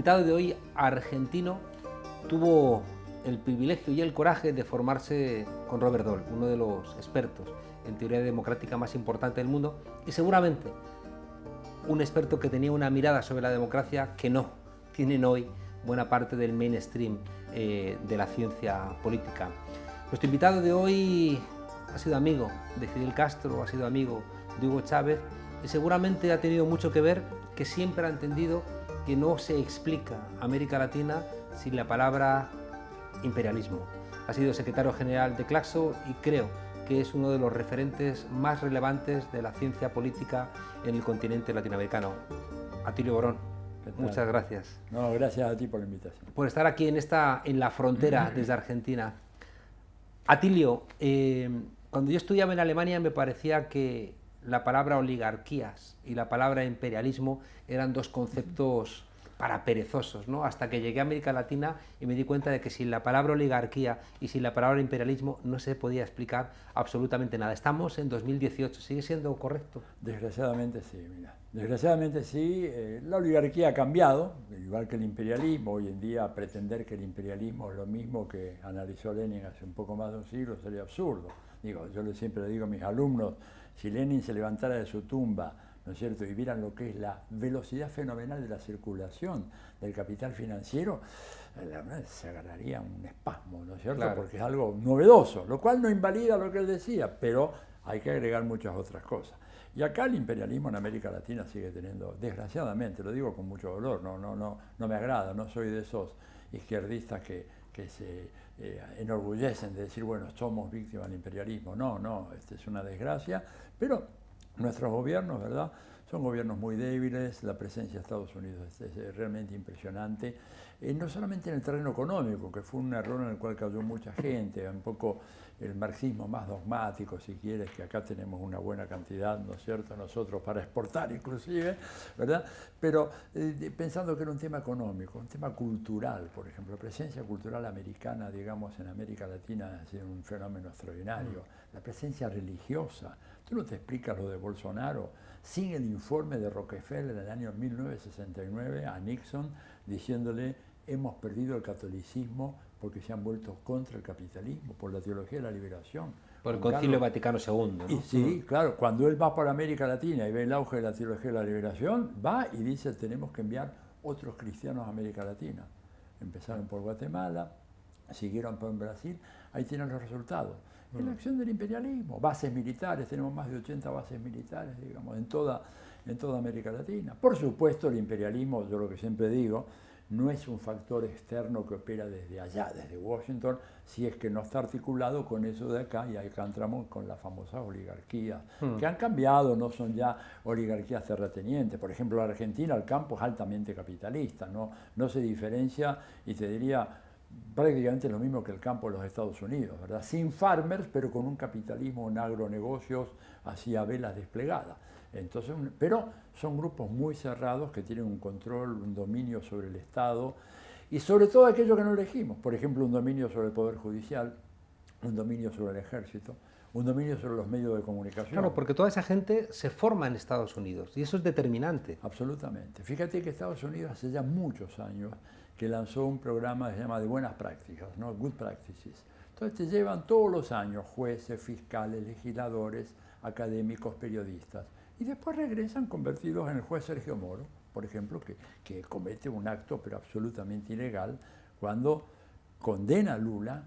invitado de hoy, argentino, tuvo el privilegio y el coraje de formarse con Robert Dahl, uno de los expertos en teoría democrática más importante del mundo, y seguramente un experto que tenía una mirada sobre la democracia que no tienen hoy buena parte del mainstream de la ciencia política. Nuestro invitado de hoy ha sido amigo de Fidel Castro, ha sido amigo de Hugo Chávez y seguramente ha tenido mucho que ver que siempre ha entendido que no se explica América Latina sin la palabra imperialismo. Ha sido secretario general de Claxo y creo que es uno de los referentes más relevantes de la ciencia política en el continente latinoamericano. Atilio Borón, muchas gracias. No, gracias a ti por la invitación. Por estar aquí en la frontera desde Argentina. Atilio, cuando yo estudiaba en Alemania me parecía que la palabra oligarquías y la palabra imperialismo eran dos conceptos para perezosos, ¿no? Hasta que llegué a América Latina y me di cuenta de que sin la palabra oligarquía y sin la palabra imperialismo no se podía explicar absolutamente nada. Estamos en 2018, ¿sigue siendo correcto? Desgraciadamente sí, mira. Desgraciadamente sí, la oligarquía ha cambiado, igual que el imperialismo. Hoy en día pretender que el imperialismo es lo mismo que analizó Lenin hace un poco más de un siglo sería absurdo. Digo, yo siempre le digo a mis alumnos, si Lenin se levantara de su tumba, ¿no es cierto?, y vieran lo que es la velocidad fenomenal de la circulación del capital financiero, se agarraría un espasmo, ¿no es cierto?, claro, porque es algo novedoso, lo cual no invalida lo que él decía, pero hay que agregar muchas otras cosas. Y acá el imperialismo en América Latina sigue teniendo, desgraciadamente, lo digo con mucho dolor, no me agrada, no soy de esos izquierdistas que se enorgullecen de decir, bueno, somos víctimas del imperialismo. No, es una desgracia, pero nuestros gobiernos, ¿verdad?, son gobiernos muy débiles, la presencia de Estados Unidos es realmente impresionante, no solamente en el terreno económico, que fue un error en el cual cayó mucha gente, un poco el marxismo más dogmático, si quieres, que acá tenemos una buena cantidad, ¿no es cierto?, nosotros para exportar inclusive, ¿verdad?, pero pensando que era un tema económico, un tema cultural, por ejemplo, la presencia cultural americana, digamos, en América Latina ha sido un fenómeno extraordinario, la presencia religiosa. Tú no te explicas lo de Bolsonaro sin el informe de Rockefeller en el año 1969 a Nixon diciéndole hemos perdido el catolicismo porque se han vuelto contra el capitalismo, por la teología de la liberación. Por el Concilio Vaticano II, ¿no? Y sí, claro, cuando él va para América Latina y ve el auge de la teología de la liberación, va y dice tenemos que enviar otros cristianos a América Latina. Empezaron por Guatemala, siguieron por Brasil, ahí tienen los resultados. Es la acción del imperialismo, bases militares, tenemos más de 80 bases militares, digamos, en toda América Latina. Por supuesto, el imperialismo, yo lo que siempre digo, no es un factor externo que opera desde allá, desde Washington, si es que no está articulado con eso de acá, y acá entramos con las famosas oligarquías, que han cambiado, no son ya oligarquías terratenientes. Por ejemplo, en Argentina el campo es altamente capitalista, no se diferencia, y te diría, prácticamente lo mismo que el campo de los Estados Unidos, ¿verdad? Sin farmers, pero con un capitalismo en agronegocios así a velas desplegadas. Entonces, pero son grupos muy cerrados que tienen un control, un dominio sobre el Estado y sobre todo aquello que no elegimos. Por ejemplo, un dominio sobre el Poder Judicial, un dominio sobre el Ejército, un dominio sobre los medios de comunicación. Claro, porque toda esa gente se forma en Estados Unidos y eso es determinante. Absolutamente. Fíjate que Estados Unidos hace ya muchos años que lanzó un programa que se llama de buenas prácticas, ¿no? Good Practices. Entonces te llevan todos los años jueces, fiscales, legisladores, académicos, periodistas, y después regresan convertidos en el juez Sergio Moro, por ejemplo, que comete un acto pero absolutamente ilegal cuando condena a Lula,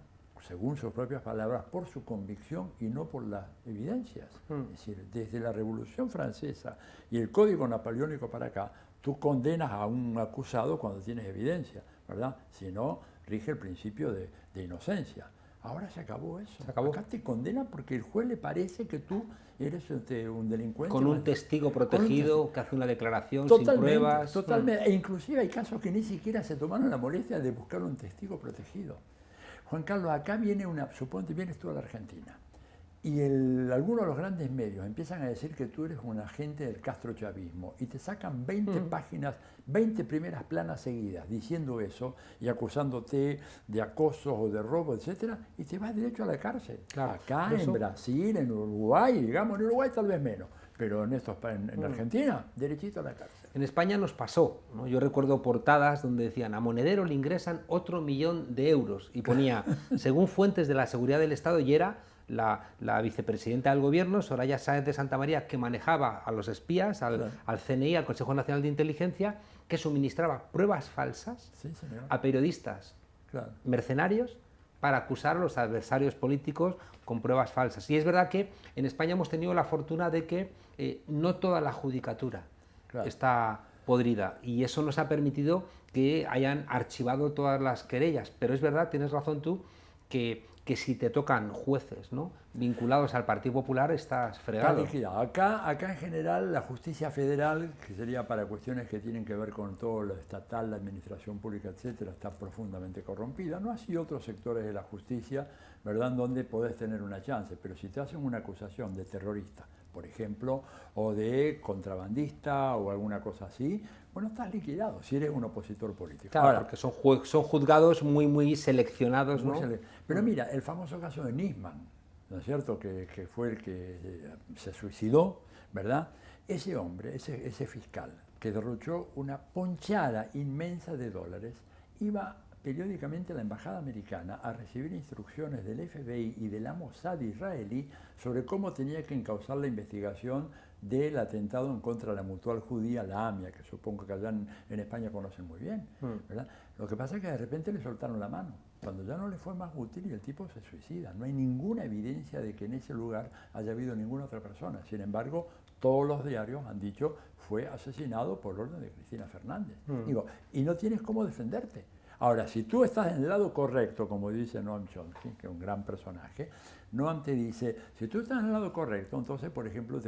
según sus propias palabras, por su convicción y no por las evidencias. Es decir, desde la Revolución Francesa y el Código Napoleónico para acá, tú condenas a un acusado cuando tienes evidencia, ¿verdad? Si no, rige el principio de inocencia. Ahora se acabó eso. Se acabó. Acá te condenan porque el juez le parece que tú eres un delincuente. Con un testigo protegido que hace una declaración totalmente, sin pruebas. Totalmente. E inclusive hay casos que ni siquiera se tomaron la molestia de buscar un testigo protegido. Juan Carlos, acá suponte vienes tú a la Argentina y algunos de los grandes medios empiezan a decir que tú eres un agente del castrochavismo y te sacan 20 páginas, 20 primeras planas seguidas diciendo eso y acusándote de acoso o de robo, etcétera, y te vas derecho a la cárcel. Claro, acá en Brasil, en Uruguay, digamos, en Uruguay tal vez menos, pero en Argentina, derechito a la cárcel. En España nos pasó, ¿no? Yo recuerdo portadas donde decían: a Monedero le ingresan otro 1.000.000 de euros, y ponía, según fuentes de la seguridad del Estado, y era la vicepresidenta del gobierno, Soraya Sáenz de Santamaría, que manejaba a los espías, al CNI, al Consejo Nacional de Inteligencia, que suministraba pruebas falsas a periodistas mercenarios para acusar a los adversarios políticos con pruebas falsas. Y es verdad que en España hemos tenido la fortuna de que no toda la judicatura está podrida, y eso nos ha permitido que hayan archivado todas las querellas. Pero es verdad, tienes razón tú, que si te tocan jueces, ¿no?, vinculados al Partido Popular, estás fregado. Acá en general la justicia federal, que sería para cuestiones que tienen que ver con todo lo estatal, la administración pública, etcétera, está profundamente corrompida. No así otros sectores de la justicia, ¿verdad?, donde podés tener una chance. Pero si te hacen una acusación de terrorista, por ejemplo, o de contrabandista o alguna cosa así, bueno, estás liquidado si eres un opositor político. Claro, ahora, porque son juzgados muy seleccionados, ¿no? Pero mira, el famoso caso de Nisman, ¿no es cierto?, que fue el que se suicidó, ¿verdad? Ese hombre, ese fiscal, que derrochó una ponchada inmensa de dólares, iba periódicamente a la embajada americana a recibir instrucciones del FBI y de la Mossad israelí sobre cómo tenía que encauzar la investigación del atentado en contra de la Mutual Judía, la AMIA, que supongo que allá en España conocen muy bien, ¿verdad? Lo que pasa es que de repente le soltaron la mano, cuando ya no le fue más útil, y el tipo se suicida. No hay ninguna evidencia de que en ese lugar haya habido ninguna otra persona. Sin embargo, todos los diarios han dicho fue asesinado por orden de Cristina Fernández. Digo, y no tienes cómo defenderte. Ahora, si tú estás en el lado correcto, como dice Noam Chomsky, que es un gran personaje, Noam te dice, si tú estás en el lado correcto, entonces, por ejemplo,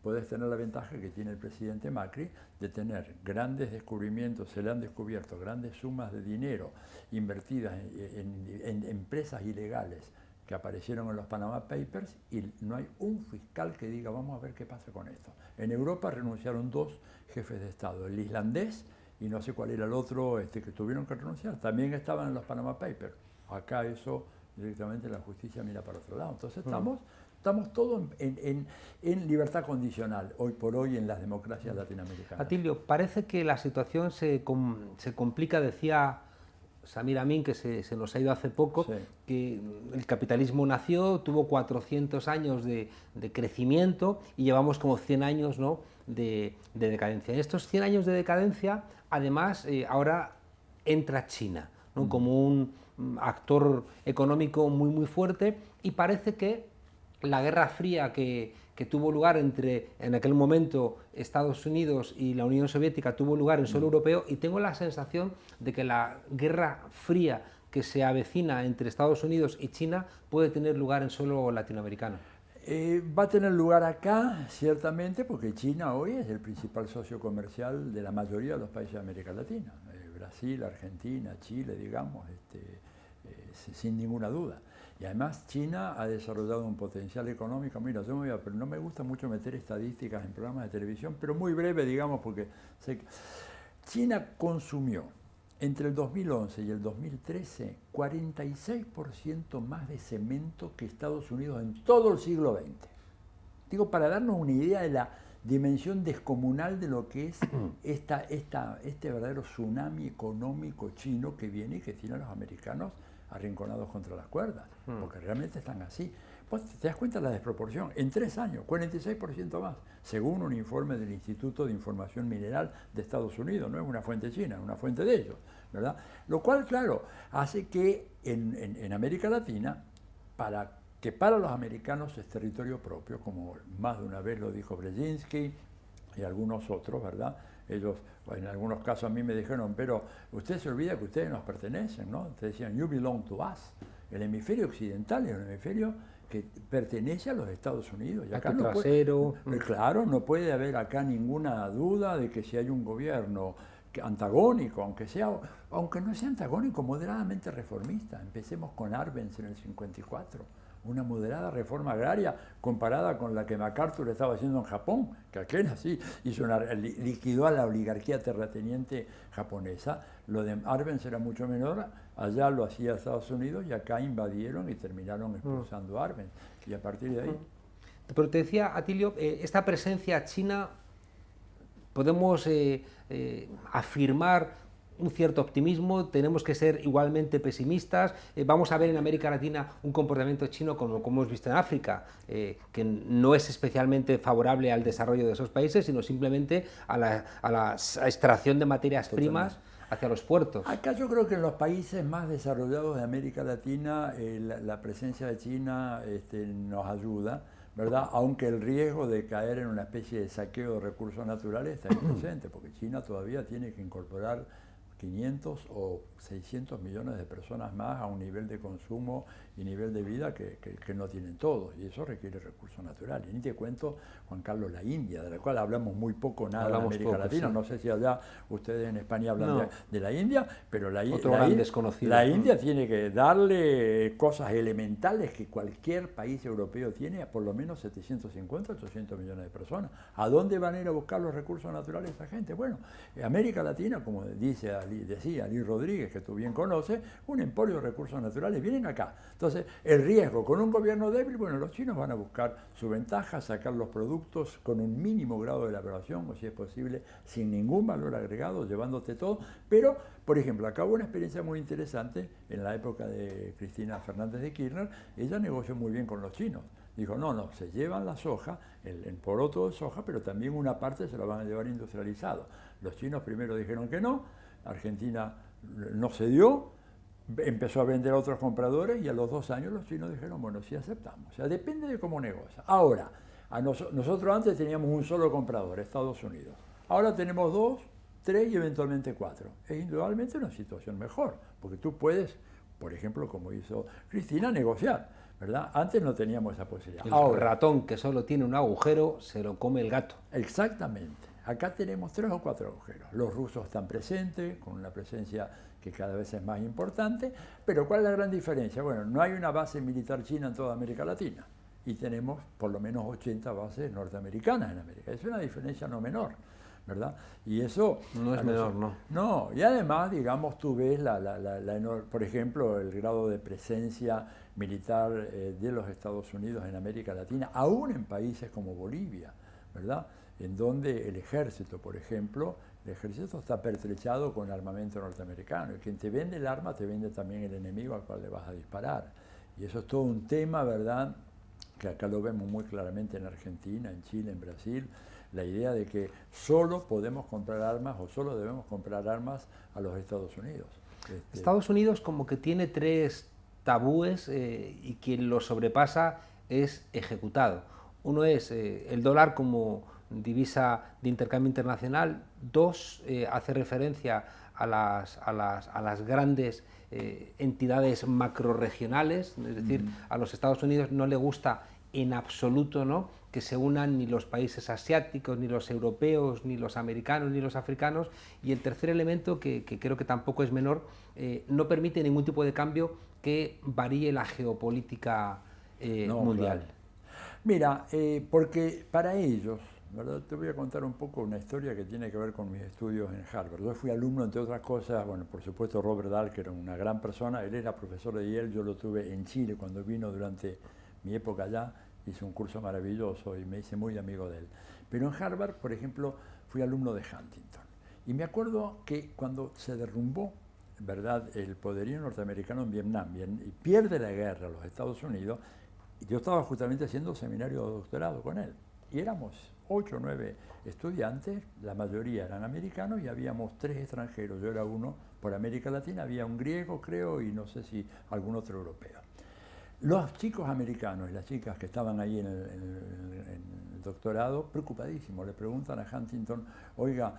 puedes tener la ventaja que tiene el presidente Macri de tener grandes descubrimientos, se le han descubierto grandes sumas de dinero invertidas en empresas ilegales que aparecieron en los Panama Papers, y no hay un fiscal que diga, vamos a ver qué pasa con esto. En Europa renunciaron 2 jefes de Estado, el islandés y no sé cuál era el otro que tuvieron que renunciar, también estaban en los Panama Papers. Acá eso directamente la justicia mira para otro lado. Entonces estamos todos en libertad condicional, hoy por hoy, en las democracias latinoamericanas. Atilio, parece que la situación se complica, decía Samir Amin, que se nos ha ido hace poco, que el capitalismo nació, tuvo 400 años de crecimiento y llevamos como 100 años, ¿no?, de decadencia. En estos 100 años de decadencia, además, ahora entra China, ¿no?, como un actor económico muy fuerte, y parece que la Guerra Fría que tuvo lugar en aquel momento, Estados Unidos y la Unión Soviética, tuvo lugar en suelo europeo, y tengo la sensación de que la Guerra Fría que se avecina entre Estados Unidos y China puede tener lugar en suelo latinoamericano. Va a tener lugar acá, ciertamente, porque China hoy es el principal socio comercial de la mayoría de los países de América Latina. Brasil, Argentina, Chile, digamos, sin ninguna duda. Y además China ha desarrollado un potencial económico. Mira, pero no me gusta mucho meter estadísticas en programas de televisión, pero muy breve, digamos, porque sé que China consumió entre el 2011 y el 2013 46% más de cemento que Estados Unidos en todo el siglo XX. Digo, para darnos una idea de la dimensión descomunal de lo que es este verdadero tsunami económico chino que viene y que tiene a los americanos arrinconados contra las cuerdas, porque realmente están así. Pues te das cuenta de la desproporción. En 3 años, 46% más, según un informe del Instituto de Información Mineral de Estados Unidos. No es una fuente china, es una fuente de ellos, ¿verdad? Lo cual, claro, hace que en América Latina, para los americanos es territorio propio, como más de una vez lo dijo Brzezinski y algunos otros, ¿verdad? Ellos, en algunos casos a mí me dijeron, pero usted se olvida que ustedes nos pertenecen, ¿no? Te decían, you belong to us. El hemisferio occidental es un hemisferio que pertenece a los Estados Unidos. Y acá no puede, claro, no puede haber acá ninguna duda de que si hay un gobierno antagónico, aunque no sea antagónico, moderadamente reformista. Empecemos con Arbenz en el 54. Una moderada reforma agraria comparada con la que MacArthur estaba haciendo en Japón, que aquel así liquidó a la oligarquía terrateniente japonesa. Lo de Arbenz era mucho menor, allá lo hacía Estados Unidos y acá invadieron y terminaron expulsando a Arbenz. Y a partir de ahí... Pero te decía, Atilio, esta presencia china podemos afirmar un cierto optimismo, tenemos que ser igualmente pesimistas. Vamos a ver en América Latina un comportamiento chino como hemos visto en África, que no es especialmente favorable al desarrollo de esos países, sino simplemente a la extracción de materias primas hacia los puertos. Acá yo creo que en los países más desarrollados de América Latina la presencia de China nos ayuda, ¿verdad? Aunque el riesgo de caer en una especie de saqueo de recursos naturales está ahí presente, porque China todavía tiene que incorporar 500 o 600 millones de personas más a un nivel de consumo y nivel de vida que no tienen todos, y eso requiere recursos naturales. Y ni te cuento, Juan Carlos, la India, de la cual hablamos muy poco nada en América Latina. Sí. No sé si allá ustedes en España hablan de la India, pero la India tiene que darle cosas elementales que cualquier país europeo tiene a por lo menos 750, 800 millones de personas. ¿A dónde van a ir a buscar los recursos naturales esa gente? Bueno, América Latina, como decía Ali Rodríguez, que tú bien conoces, un emporio de recursos naturales, vienen acá. Entonces, el riesgo con un gobierno débil, bueno, los chinos van a buscar su ventaja, sacar los productos con un mínimo grado de elaboración, o si es posible, sin ningún valor agregado, llevándote todo. Pero, por ejemplo, acá hubo una experiencia muy interesante en la época de Cristina Fernández de Kirchner. Ella negoció muy bien con los chinos. Dijo, no, se llevan la soja, el poroto de soja, pero también una parte se la van a llevar industrializado. Los chinos primero dijeron que no, Argentina no cedió, empezó a vender a otros compradores y a los 2 años los chinos dijeron, bueno, sí aceptamos. O sea, depende de cómo negocia. Ahora, nosotros antes teníamos un solo comprador, Estados Unidos. Ahora tenemos 2, 3 y eventualmente 4. Es indudablemente una situación mejor, porque tú puedes, por ejemplo, como hizo Cristina, negociar, ¿verdad? Antes no teníamos esa posibilidad. El ratón que solo tiene un agujero se lo come el gato. Exactamente. Acá tenemos 3 o 4 agujeros. Los rusos están presentes, con una presencia que cada vez es más importante, pero ¿cuál es la gran diferencia? Bueno, no hay una base militar china en toda América Latina y tenemos por lo menos 80 bases norteamericanas en América. Es una diferencia no menor, ¿verdad? Y eso... No es menor, no. No, y además, digamos, tú ves, por ejemplo, el grado de presencia militar de los Estados Unidos en América Latina, aún en países como Bolivia, ¿verdad? En donde el ejército, por ejemplo, el ejército está pertrechado con armamento norteamericano. Y quien te vende el arma, te vende también el enemigo al cual le vas a disparar. Y eso es todo un tema, ¿verdad?, que acá lo vemos muy claramente en Argentina, en Chile, en Brasil, la idea de que solo podemos comprar armas o solo debemos comprar armas a los Estados Unidos. Estados Unidos como que tiene 3 tabúes y quien los sobrepasa es ejecutado. Uno es el dólar como divisa de intercambio internacional. 2, hace referencia a las grandes entidades macrorregionales, es decir, a los Estados Unidos no le gusta en absoluto, ¿no?, que se unan ni los países asiáticos, ni los europeos, ni los americanos, ni los africanos. Y el tercer elemento, que creo que tampoco es menor, no permite ningún tipo de cambio que varíe la geopolítica mundial. Claro. Mira, porque para ellos, ¿verdad? Te voy a contar un poco una historia que tiene que ver con mis estudios en Harvard. Yo fui alumno, entre otras cosas, bueno, por supuesto Robert Dahl, que era una gran persona. Él era profesor de Yale, yo lo tuve en Chile cuando vino durante mi época allá, hice un curso maravilloso y me hice muy amigo de él. Pero en Harvard, por ejemplo, fui alumno de Huntington. Y me acuerdo que cuando se derrumbó, ¿verdad?, el poderío norteamericano en Vietnam, y pierde la guerra los Estados Unidos, yo estaba justamente haciendo seminario de doctorado con él. Y éramos 8 o 9 estudiantes, la mayoría eran americanos y habíamos 3 extranjeros. Yo era uno por América Latina, había un griego, creo, y no sé si algún otro europeo. Los chicos americanos y las chicas que estaban ahí en el doctorado, preocupadísimos, le preguntan a Huntington, oiga,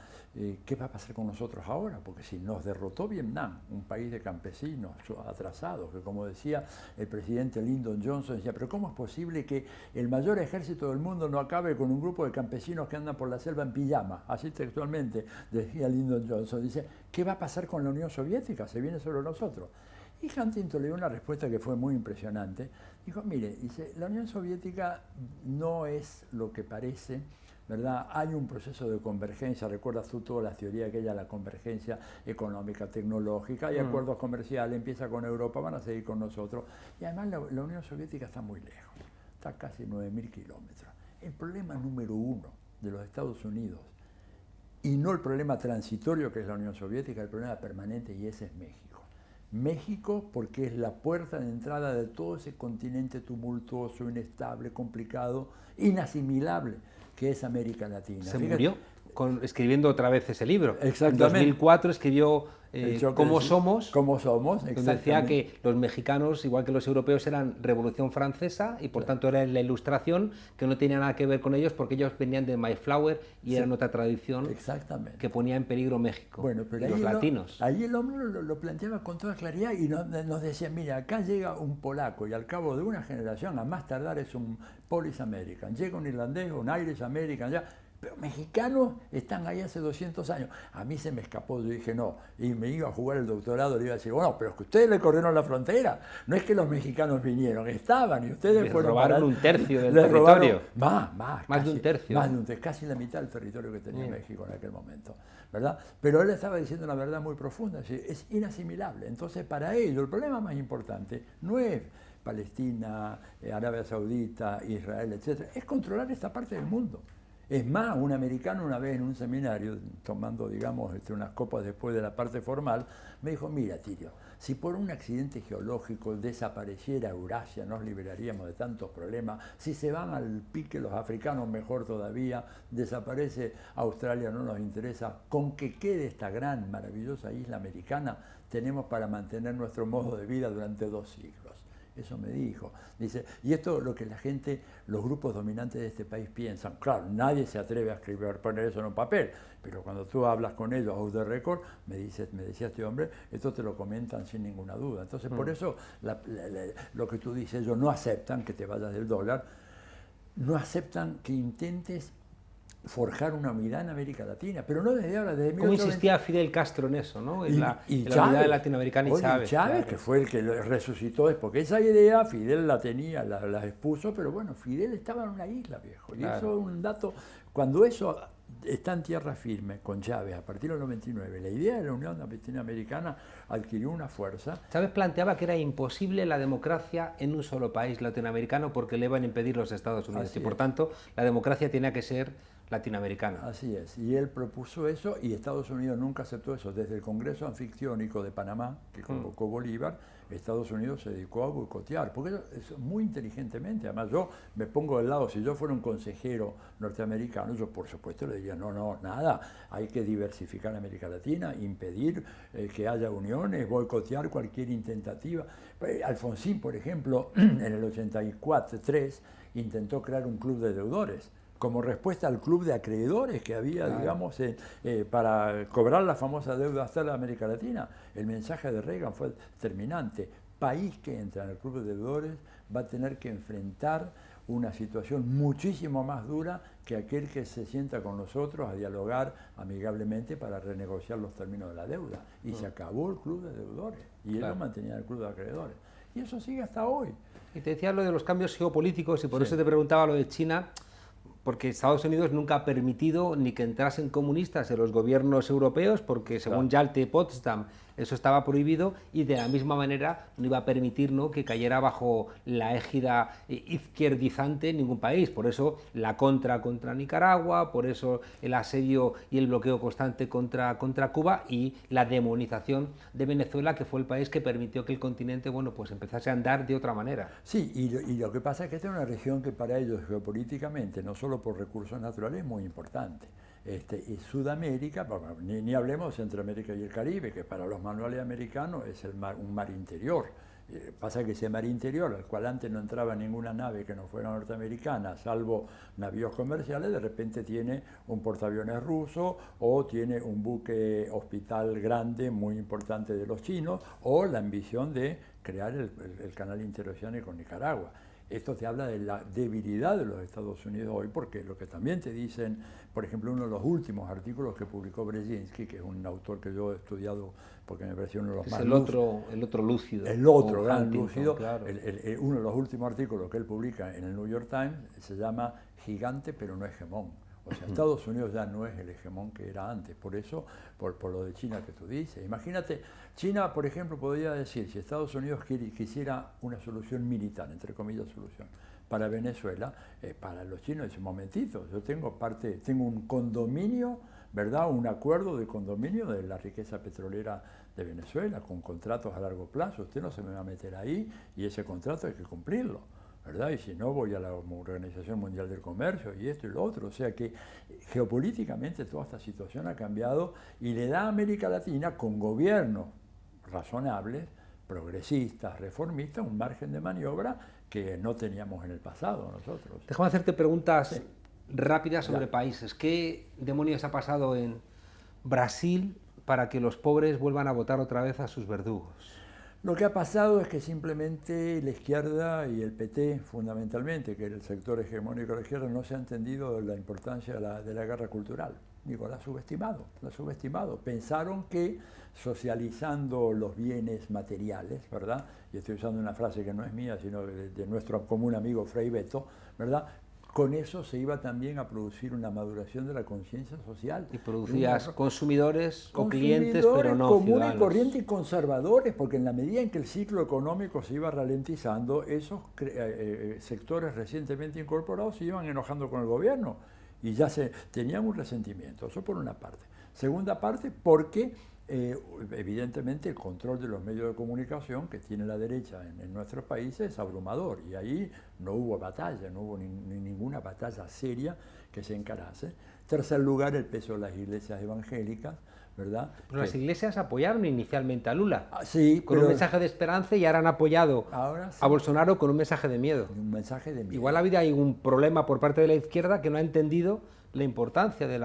¿qué va a pasar con nosotros ahora? Porque si nos derrotó Vietnam, un país de campesinos atrasados, que como decía el presidente Lyndon Johnson, decía, pero ¿cómo es posible que el mayor ejército del mundo no acabe con un grupo de campesinos que andan por la selva en pijama? Así textualmente decía Lyndon Johnson. Dice, ¿qué va a pasar con la Unión Soviética? Se viene sobre nosotros. Y Huntington le dio una respuesta que fue muy impresionante. Dijo, mire, dice, la Unión Soviética no es lo que parece, ¿verdad? Hay un proceso de convergencia, recuerdas tú toda la teoría aquella, la convergencia económica, tecnológica, hay acuerdos comerciales, empieza con Europa, van a seguir con nosotros. Y además la Unión Soviética está muy lejos, está a casi 9.000 kilómetros. El problema número 1 de los Estados Unidos y no el problema transitorio que es la Unión Soviética, el problema permanente, y ese es México. México porque es la puerta de entrada de todo ese continente tumultuoso, inestable, complicado, inasimilable, que es América Latina. Se murió escribiendo otra vez ese libro. Exactamente. En 2004 escribió ¿Cómo somos? ¿Cómo somos? Donde decía que los mexicanos, igual que los europeos, eran Revolución Francesa y por tanto era la Ilustración, que no tenía nada que ver con ellos porque ellos venían de Mayflower y eran otra tradición que ponía en peligro México. Bueno, pero y los latinos. Ahí el hombre lo planteaba con toda claridad y nos decía, mira, acá llega un polaco y al cabo de una generación, a más tardar es un Polish American, llega un irlandés, un Irish American, ya. Pero mexicanos están ahí hace 200 años. A mí se me escapó, yo dije no, y me iba a jugar el doctorado, le iba a decir, bueno, pero es que ustedes le corrieron la frontera, no es que los mexicanos vinieron, estaban y ustedes les fueron robaron un tercio del territorio. Más casi, de un tercio. Más de un tercio, casi la mitad del territorio que tenía México en aquel momento, ¿verdad? Pero él estaba diciendo una verdad muy profunda, es inasimilable. Entonces para ellos el problema más importante no es Palestina, Arabia Saudita, Israel, etc., es controlar esta parte del mundo. Es más, un americano una vez en un seminario, tomando, digamos, unas copas después de la parte formal, me dijo, mira, Tirio, si por un accidente geológico desapareciera Eurasia, nos liberaríamos de tantos problemas. Si se van al pique los africanos, mejor todavía. Desaparece Australia, no nos interesa. Con que quede esta gran, maravillosa isla americana, tenemos para mantener nuestro modo de vida durante 2 siglos. Eso me dijo. Dice, y esto es lo que la gente, los grupos dominantes de este país piensan. Claro, nadie se atreve a escribir, poner eso en un papel, pero cuando tú hablas con ellos, off the record, me decía este hombre, esto te lo comentan sin ninguna duda. Entonces, por eso, lo que tú dices, ellos no aceptan que te vayas del dólar, no aceptan que intentes forjar una unidad en América Latina, pero no desde ahora, desde 1820. ¿Cómo insistía Fidel Castro en eso, ¿no? En la unidad latinoamericana y Chávez. Chávez, que fue el que lo resucitó, porque esa idea Fidel la tenía, la expuso, pero bueno, Fidel estaba en una isla, viejo. Y eso es un dato, cuando eso está en tierra firme con Chávez a partir del 99, la idea de la Unión Latinoamericana adquirió una fuerza. Chávez planteaba que era imposible la democracia en un solo país latinoamericano porque le iban a impedir los Estados Unidos y por tanto la democracia tenía que ser latinoamericana. Así es, y él propuso eso y Estados Unidos nunca aceptó eso. Desde el Congreso Anfictiónico de Panamá, que convocó Bolívar, Estados Unidos se dedicó a boicotear, porque eso muy inteligentemente. Además, yo me pongo del lado, si yo fuera un consejero norteamericano, yo por supuesto le diría, no, nada, hay que diversificar América Latina, impedir que haya uniones, boicotear cualquier intentativa. Alfonsín, por ejemplo, en el 84-3 intentó crear un club de deudores, como respuesta al club de acreedores que había, digamos, para cobrar la famosa deuda hasta la América Latina. El mensaje de Reagan fue determinante. País que entra en el club de deudores va a tener que enfrentar una situación muchísimo más dura que aquel que se sienta con nosotros a dialogar amigablemente para renegociar los términos de la deuda. Y se acabó el club de deudores y ellos mantenían el club de acreedores. Y eso sigue hasta hoy. Y te decía lo de los cambios geopolíticos y por eso te preguntaba lo de China, porque Estados Unidos nunca ha permitido ni que entrasen comunistas en los gobiernos europeos, porque según Yalte Potsdam eso estaba prohibido, y de la misma manera no iba a permitir, ¿no?, que cayera bajo la égida izquierdizante ningún país. Por eso la contra Nicaragua, por eso el asedio y el bloqueo constante contra Cuba y la demonización de Venezuela, que fue el país que permitió que el continente, bueno, pues empezase a andar de otra manera. Sí, y lo que pasa es que esta es una región que para ellos geopolíticamente, no solo por recursos naturales, es muy importante. Y Sudamérica, ni hablemos de Centroamérica y el Caribe, que para los manuales americanos es un mar interior. Pasa que ese mar interior, al cual antes no entraba ninguna nave que no fuera norteamericana, salvo navíos comerciales, de repente tiene un portaaviones ruso o tiene un buque hospital grande, muy importante de los chinos, o la ambición de crear el canal interoceánico con Nicaragua. Esto te habla de la debilidad de los Estados Unidos hoy, porque lo que también te dicen, por ejemplo, uno de los últimos artículos que publicó Brzezinski, que es un autor que yo he estudiado porque me pareció uno de los más lúcidos. El otro lúcido. El otro gran lúcido. Claro. Uno de los últimos artículos que él publica en el New York Times se llama Gigante pero no hegemón. O sea, Estados Unidos ya no es el hegemón que era antes, por eso, por lo de China que tú dices. Imagínate, China, por ejemplo, podría decir, si Estados Unidos quisiera una solución militar, entre comillas solución, para Venezuela, para los chinos es un momentito, yo tengo un condominio ¿verdad?, un acuerdo de condominio de la riqueza petrolera de Venezuela, con contratos a largo plazo. Usted no se me va a meter ahí y ese contrato hay que cumplirlo, ¿verdad? Y si no, voy a la Organización Mundial del Comercio y esto y lo otro. O sea que geopolíticamente toda esta situación ha cambiado y le da a América Latina, con gobiernos razonables, progresistas, reformistas, un margen de maniobra que no teníamos en el pasado nosotros. Déjame hacerte preguntas rápidas sobre países. ¿Qué demonios ha pasado en Brasil para que los pobres vuelvan a votar otra vez a sus verdugos? Lo que ha pasado es que simplemente la izquierda y el PT, fundamentalmente, que es el sector hegemónico de la izquierda, no se ha entendido la importancia de la guerra cultural. Digo, la ha subestimado. Pensaron que socializando los bienes materiales, ¿verdad? Y estoy usando una frase que no es mía, sino de nuestro común amigo Frei Beto, ¿verdad? Con eso se iba también a producir una maduración de la conciencia social. Y producías consumidores o clientes, pero no comunes, ciudadanos. corrientes y conservadores, porque en la medida en que el ciclo económico se iba ralentizando, esos sectores recientemente incorporados se iban enojando con el gobierno y ya tenían un resentimiento. Eso por una parte. Segunda parte, porque evidentemente el control de los medios de comunicación que tiene la derecha en nuestros países es abrumador y ahí no hubo batalla, no hubo ninguna batalla seria que se encarase. Tercer lugar, el peso de las iglesias evangélicas, ¿verdad? Pero las iglesias apoyaron inicialmente a Lula sí, con un mensaje de esperanza y ahora han apoyado a Bolsonaro con un mensaje de miedo. Un mensaje de miedo. Igual ha habido ahí un problema por parte de la izquierda que no ha entendido la importancia de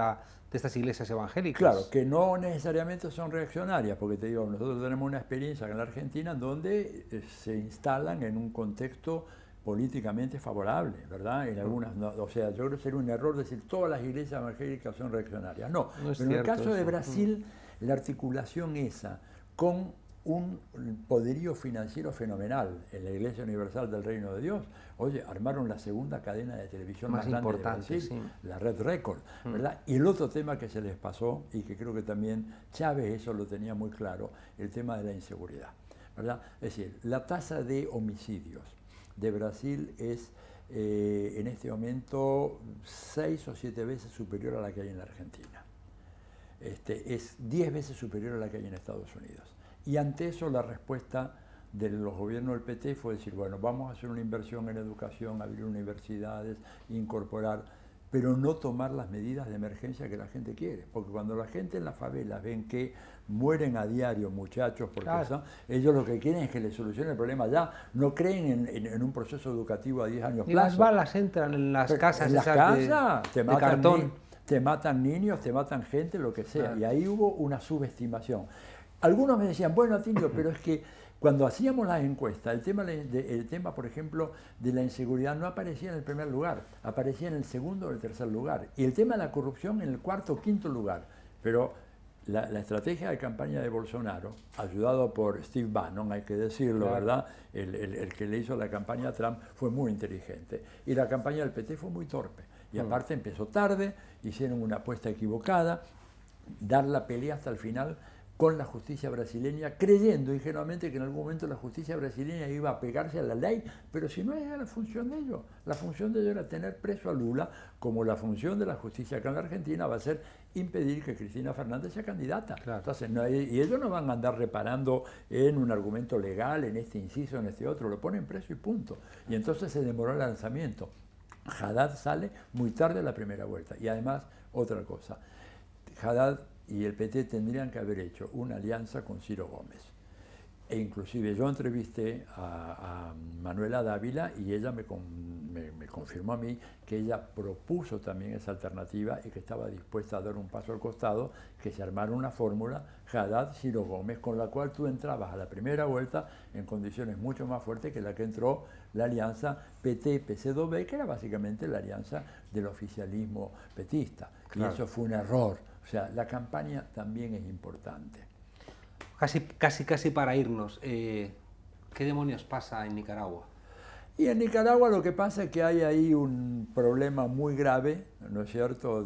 estas iglesias evangélicas. Claro, que no necesariamente son reaccionarias, porque te digo, nosotros tenemos una experiencia en la Argentina donde se instalan en un contexto políticamente favorable, ¿verdad? En algunas, no, o sea, yo creo que sería un error decir todas las iglesias evangélicas son reaccionarias. No, pero en el caso de Brasil, la articulación esa con un poderío financiero fenomenal en la Iglesia Universal del Reino de Dios. Oye, armaron la segunda cadena de televisión más grande de Brasil, sí, la Red Record, ¿verdad? Y el otro tema que se les pasó, y que creo que también Chávez eso lo tenía muy claro, el tema de la inseguridad, ¿verdad? Es decir, la tasa de homicidios de Brasil es en este momento 6 o 7 veces superior a la que hay en la Argentina. Es 10 veces superior a la que hay en Estados Unidos. Y ante eso la respuesta de los gobiernos del PT fue decir, bueno, vamos a hacer una inversión en educación, abrir universidades, incorporar, pero no tomar las medidas de emergencia que la gente quiere. Porque cuando la gente en las favelas ven que mueren a diario muchachos, porque ellos lo que quieren es que les solucione el problema ya, no creen en un proceso educativo a 10 años plazo. Y las balas entran en las casas, en las casas de cartón. Te matan niños, te matan gente, lo que sea. Y ahí hubo una subestimación. Algunos me decían, bueno, Atilio, pero es que cuando hacíamos las encuestas, el tema, por ejemplo, de la inseguridad no aparecía en el primer lugar, aparecía en el segundo o el tercer lugar. Y el tema de la corrupción en el cuarto o quinto lugar. Pero la estrategia de campaña de Bolsonaro, ayudado por Steve Bannon, hay que decirlo, ¿verdad? El que le hizo la campaña a Trump fue muy inteligente. Y la campaña del PT fue muy torpe. Y aparte empezó tarde, hicieron una apuesta equivocada, dar la pelea hasta el final con la justicia brasileña, creyendo ingenuamente que en algún momento la justicia brasileña iba a pegarse a la ley, pero si no era la función de ellos. La función de ellos era tener preso a Lula, como la función de la justicia acá en la Argentina va a ser impedir que Cristina Fernández sea candidata. Claro. Entonces, y ellos no van a andar reparando en un argumento legal, en este inciso, en este otro, lo ponen preso y punto. Y entonces se demoró el lanzamiento. Haddad sale muy tarde a la primera vuelta. Y además, otra cosa, Haddad y el PT tendrían que haber hecho una alianza con Ciro Gómez. E inclusive yo entrevisté a Manuela Dávila y ella me confirmó a mí que ella propuso también esa alternativa y que estaba dispuesta a dar un paso al costado, que se armara una fórmula Haddad-Ciro Gómez, con la cual tú entrabas a la primera vuelta en condiciones mucho más fuertes que la que entró la alianza PT-PC2B, que era básicamente la alianza del oficialismo petista. Claro. Y eso fue un error. O sea, la campaña también es importante. Casi para irnos, ¿qué demonios pasa en Nicaragua? Y en Nicaragua lo que pasa es que hay ahí un problema muy grave, ¿no es cierto?,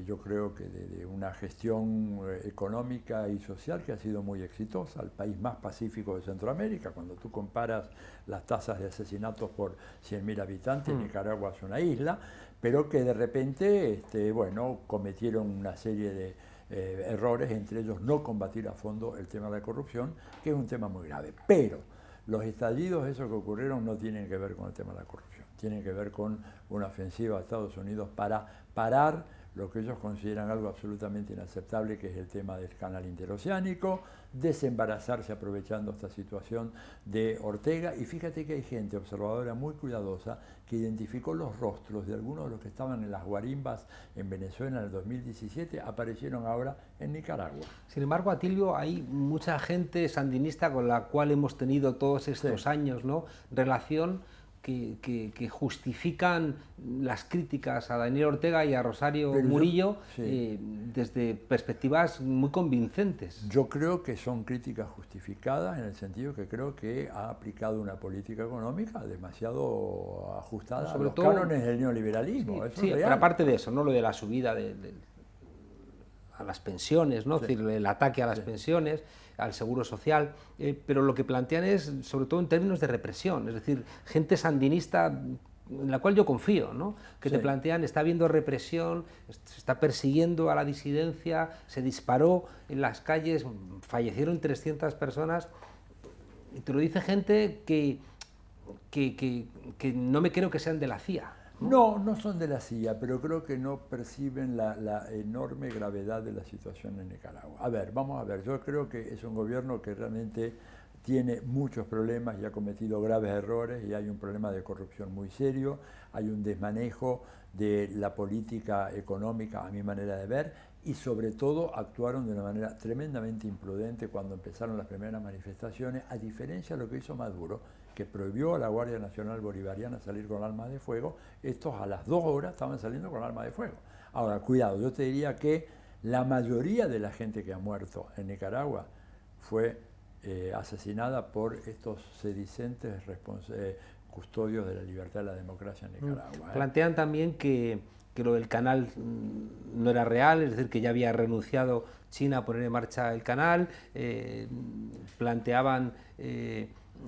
yo creo que de una gestión económica y social que ha sido muy exitosa, el país más pacífico de Centroamérica. Cuando tú comparas las tasas de asesinatos por 100.000 habitantes, Nicaragua es una isla, pero que de repente, bueno, cometieron una serie de errores, entre ellos no combatir a fondo el tema de la corrupción, que es un tema muy grave. Pero los estallidos esos que ocurrieron no tienen que ver con el tema de la corrupción, tienen que ver con una ofensiva de Estados Unidos para parar lo que ellos consideran algo absolutamente inaceptable, que es el tema del canal interoceánico, desembarazarse aprovechando esta situación de Ortega. Y fíjate que hay gente observadora muy cuidadosa que identificó los rostros de algunos de los que estaban en las guarimbas en Venezuela en el 2017, aparecieron ahora en Nicaragua. Sin embargo, Atilio, hay mucha gente sandinista con la cual hemos tenido todos estos años, ¿no?, relación, que justifican las críticas a Daniel Ortega y a Rosario Murillo desde perspectivas muy convincentes. Yo creo que son críticas justificadas en el sentido que creo que ha aplicado una política económica demasiado ajustada a los cánones del neoliberalismo. Sí, pero aparte de eso, ¿no?, lo de la subida a las pensiones, ¿no?, es decir, el ataque a las pensiones, al seguro social, pero lo que plantean es sobre todo en términos de represión, es decir, gente sandinista en la cual yo confío, ¿no?, que te plantean, está habiendo represión, se está persiguiendo a la disidencia, se disparó en las calles, fallecieron 300 personas, y te lo dice gente que no me creo que sean de la CIA. No, no son de la CIA, pero creo que no perciben la enorme gravedad de la situación en Nicaragua. A ver, vamos a ver, yo creo que es un gobierno que realmente tiene muchos problemas y ha cometido graves errores, y hay un problema de corrupción muy serio, hay un desmanejo de la política económica, a mi manera de ver, y sobre todo actuaron de una manera tremendamente imprudente cuando empezaron las primeras manifestaciones, a diferencia de lo que hizo Maduro, que prohibió a la Guardia Nacional Bolivariana salir con armas de fuego. Estos a las 2 horas estaban saliendo con armas de fuego. Ahora, cuidado, yo te diría que la mayoría de la gente que ha muerto en Nicaragua fue asesinada por estos sedicentes custodios de la libertad y la democracia en Nicaragua. Plantean también que lo del canal no era real, es decir, que ya había renunciado China a poner en marcha el canal, planteaban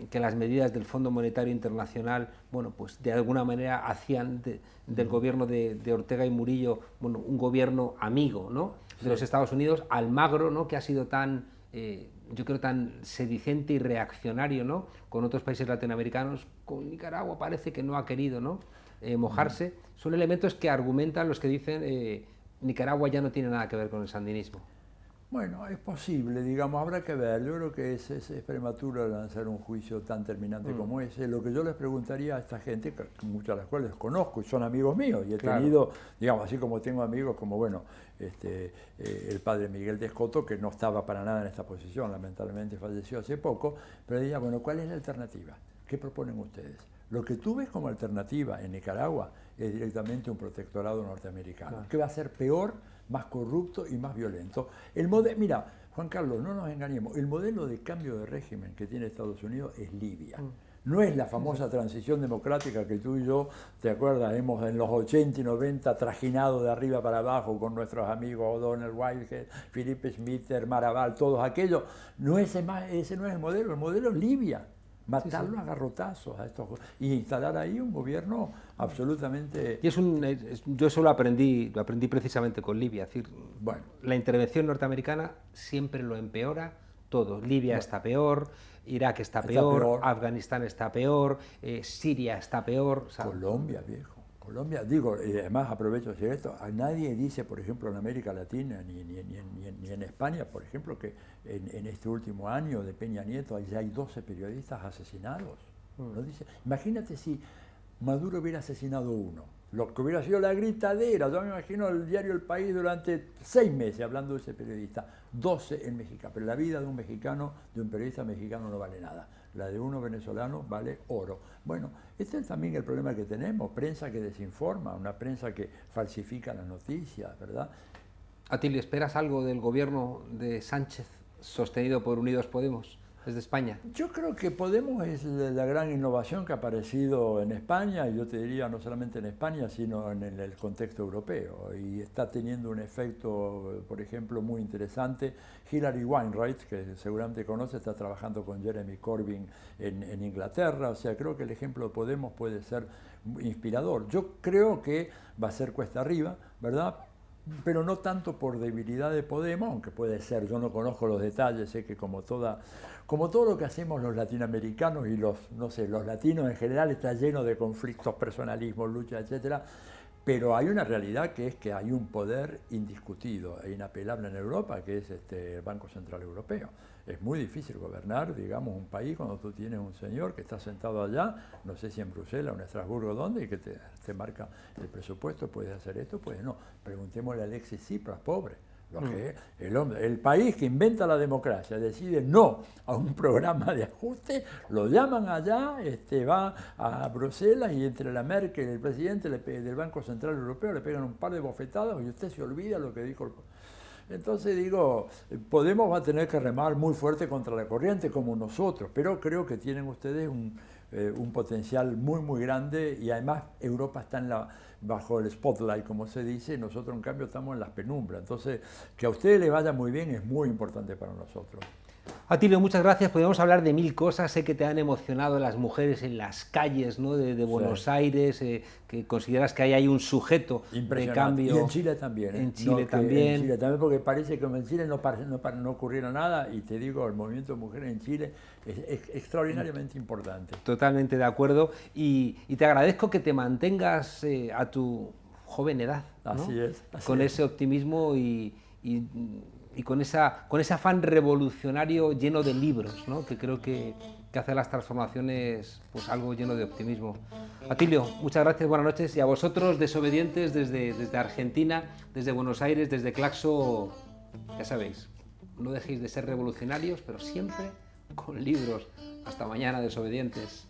que las medidas del Fondo Monetario Internacional, bueno, pues de alguna manera hacían del gobierno de Ortega y Murillo, bueno, un gobierno amigo, ¿no?, de los Estados Unidos. Almagro, ¿no?, que ha sido tan, yo creo, tan sedicente y reaccionario, ¿no?, con otros países latinoamericanos, con Nicaragua parece que no ha querido, ¿no?, mojarse. Son elementos que argumentan los que dicen Nicaragua ya no tiene nada que ver con el sandinismo. Bueno, es posible, digamos, habrá que ver. Yo creo que es prematuro lanzar un juicio tan terminante como ese. Lo que yo les preguntaría a esta gente, que muchas de las cuales conozco y son amigos míos, y he tenido, digamos, así como tengo amigos como, bueno, el padre Miguel de Escoto, que no estaba para nada en esta posición, lamentablemente falleció hace poco, pero diría, bueno, ¿cuál es la alternativa? ¿Qué proponen ustedes? Lo que tú ves como alternativa en Nicaragua es directamente un protectorado norteamericano, que va a ser peor, más corrupto y más violento. Mira, Juan Carlos, no nos engañemos, el modelo de cambio de régimen que tiene Estados Unidos es Libia. No es la famosa transición democrática que tú y yo, ¿te acuerdas? Hemos en los 80 y 90 trajinado de arriba para abajo con nuestros amigos O'Donnell, Whitehead, Felipe Schmitter, Maraval, todos aquellos. Ese no es el modelo es Libia. Matarlo a garrotazos a estos, y instalar ahí un gobierno absolutamente... Y yo eso lo aprendí precisamente con Libia, es decir, bueno, la intervención norteamericana siempre lo empeora todo. Libia está peor, Irak está peor, Afganistán está peor, Siria está peor. Colombia, viejo. Colombia, digo, además aprovecho de decir esto, a nadie dice, por ejemplo, en América Latina ni en España, por ejemplo, que en este último año de Peña Nieto ya hay 12 periodistas asesinados. ¿No dice? Imagínate si Maduro hubiera asesinado uno, lo que hubiera sido la gritadera. Yo me imagino el diario El País durante 6 meses hablando de ese periodista, 12 en México, pero la vida de un mexicano, de un periodista mexicano no vale nada. La de uno venezolano vale oro. Bueno, este es también el problema que tenemos, prensa que desinforma, una prensa que falsifica las noticias, ¿verdad? Atilio, ¿esperas algo del gobierno de Sánchez sostenido por Unidos Podemos? desde España? Yo creo que Podemos es la gran innovación que ha aparecido en España, y yo te diría no solamente en España, sino en el contexto europeo, y está teniendo un efecto, por ejemplo, muy interesante. Hillary Wainwright, que seguramente conoce, está trabajando con Jeremy Corbyn en Inglaterra, o sea, creo que el ejemplo de Podemos puede ser inspirador. Yo creo que va a ser cuesta arriba, ¿verdad? Pero no tanto por debilidad de Podemos, aunque puede ser, yo no conozco los detalles, sé que como todo lo que hacemos los latinoamericanos y los latinos en general está lleno de conflictos, personalismo, lucha, etcétera. Pero hay una realidad que es que hay un poder indiscutido e inapelable en Europa, que es el Banco Central Europeo. Es muy difícil gobernar, digamos, un país cuando tú tienes un señor que está sentado allá, no sé si en Bruselas o en Estrasburgo, ¿dónde? Y que te marca el presupuesto, puedes hacer esto, puedes no. Preguntémosle a Alexis Tsipras, pobre. El país que inventa la democracia decide no a un programa de ajuste, lo llaman allá, va a Bruselas y entre la Merkel y el presidente del Banco Central Europeo le pegan un par de bofetadas y usted se olvida lo que dijo el... Entonces digo, Podemos va a tener que remar muy fuerte contra la corriente como nosotros, pero creo que tienen ustedes un potencial muy muy grande, y además Europa está bajo el spotlight, como se dice, y nosotros en cambio estamos en las penumbras. Entonces, que a ustedes les vaya muy bien es muy importante para nosotros. Atilio, muchas gracias. Podemos hablar de mil cosas. Sé que te han emocionado las mujeres en las calles, ¿no? de Buenos Aires, que consideras que ahí hay un sujeto de cambio. Y en Chile también. En Chile también. En Chile también, porque parece que en Chile no ocurriera nada, y te digo, el movimiento de mujeres en Chile es extraordinariamente importante. Totalmente de acuerdo. Y te agradezco que te mantengas a tu joven edad, ¿no? Así es. Con ese optimismo y con ese afán revolucionario lleno de libros, ¿no? Que creo que hace las transformaciones pues algo lleno de optimismo. Atilio, muchas gracias, buenas noches, y a vosotros, desobedientes, desde Argentina, desde Buenos Aires, desde Claxo, ya sabéis, no dejéis de ser revolucionarios, pero siempre con libros. Hasta mañana, desobedientes.